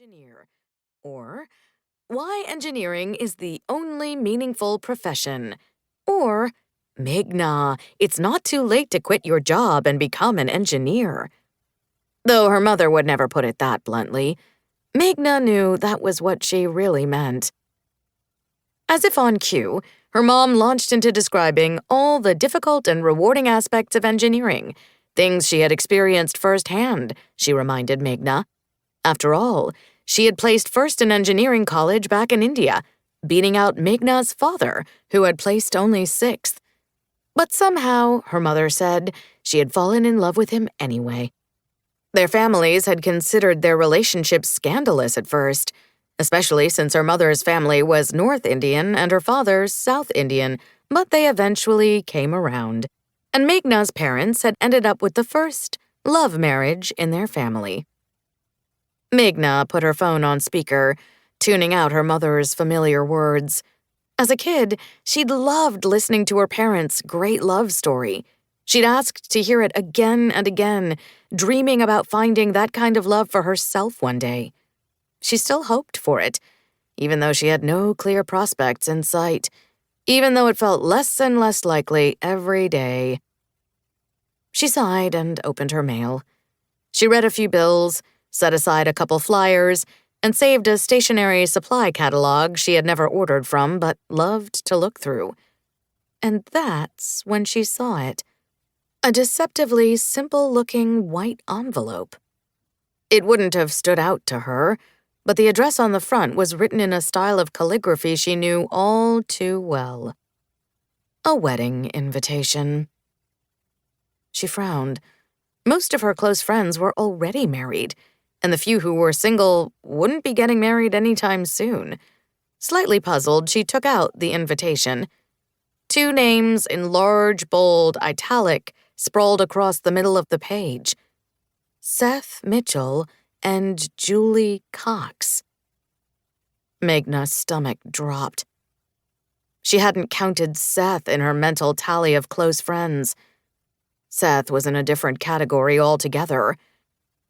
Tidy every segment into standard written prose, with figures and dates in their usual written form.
engineer, or why engineering is the only meaningful profession, or Meghna, it's not too late to quit your job and become an engineer. Though her mother would never put it that bluntly, Meghna knew that was what she really meant. As if on cue, her mom launched into describing all the difficult and rewarding aspects of engineering, things she had experienced firsthand, she reminded Meghna. After all, she had placed first in engineering college back in India, beating out Meghna's father, who had placed only sixth. But somehow, her mother said, she had fallen in love with him anyway. Their families had considered their relationship scandalous at first, especially since her mother's family was North Indian and her father's South Indian, but they eventually came around. And Meghna's parents had ended up with the first love marriage in their family. Meghna put her phone on speaker, tuning out her mother's familiar words. As a kid, she'd loved listening to her parents' great love story. She'd asked to hear it again and again, dreaming about finding that kind of love for herself one day. She still hoped for it, even though she had no clear prospects in sight, even though it felt less and less likely every day. She sighed and opened her mail. She read a few bills, set aside a couple flyers, and saved a stationery supply catalog she had never ordered from but loved to look through. And that's when she saw it. A deceptively simple-looking white envelope. It wouldn't have stood out to her, but the address on the front was written in a style of calligraphy she knew all too well. A wedding invitation. She frowned. Most of her close friends were already married, and the few who were single wouldn't be getting married anytime soon. Slightly puzzled, she took out the invitation. 2 names in large, bold, italic sprawled across the middle of the page. Seth Mitchell and Julie Cox. Meghna's stomach dropped. She hadn't counted Seth in her mental tally of close friends. Seth was in a different category altogether.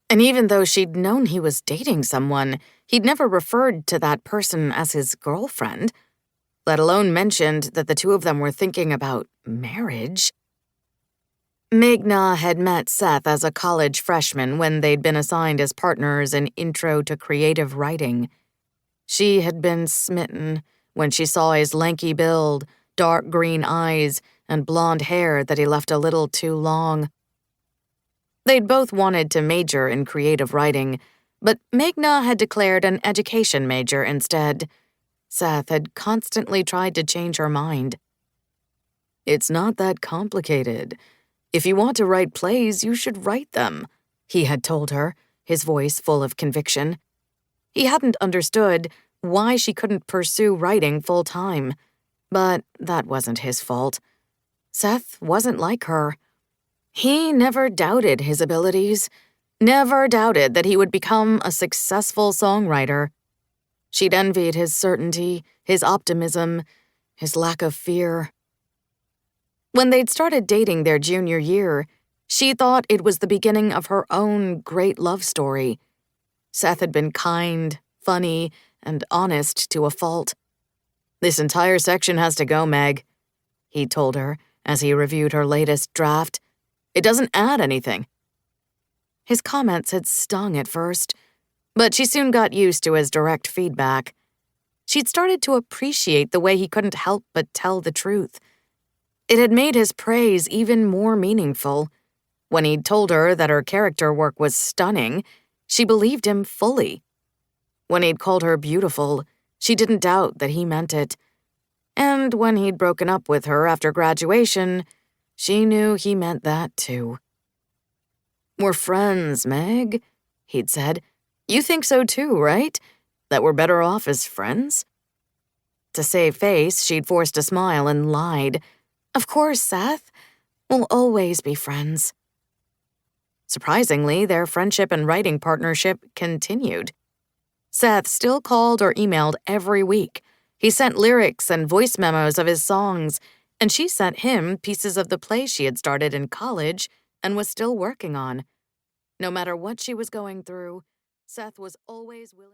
And even though she'd known he was dating someone, he'd never referred to that person as his girlfriend, let alone mentioned that the two of them were thinking about marriage. Meghna had met Seth as a college freshman when they'd been assigned as partners in Intro to Creative Writing. She had been smitten when she saw his lanky build, dark green eyes, and blonde hair that he left a little too long. They'd both wanted to major in creative writing, but Meghna had declared an education major instead. Seth had constantly tried to change her mind. "It's not that complicated. If you want to write plays, you should write them," he had told her, his voice full of conviction. He hadn't understood why she couldn't pursue writing full-time, but that wasn't his fault. Seth wasn't like her. He never doubted his abilities, never doubted that he would become a successful songwriter. She'd envied his certainty, his optimism, his lack of fear. When they'd started dating their junior year, she thought it was the beginning of her own great love story. Seth had been kind, funny, and honest to a fault. "This entire section has to go, Meg," he told her as he reviewed her latest draft. "It doesn't add anything." His comments had stung at first, but she soon got used to his direct feedback. She'd started to appreciate the way he couldn't help but tell the truth. It had made his praise even more meaningful. When he'd told her that her character work was stunning, she believed him fully. When he'd called her beautiful, she didn't doubt that he meant it. And when he'd broken up with her after graduation, she knew he meant that too. "We're friends, Meg," he'd said. "You think so too, right? That we're better off as friends?" To save face, she'd forced a smile and lied. "Of course, Seth. We'll always be friends." Surprisingly, their friendship and writing partnership continued. Seth still called or emailed every week. He sent lyrics and voice memos of his songs, and she sent him pieces of the play she had started in college and was still working on. No matter what she was going through, Seth was always willing.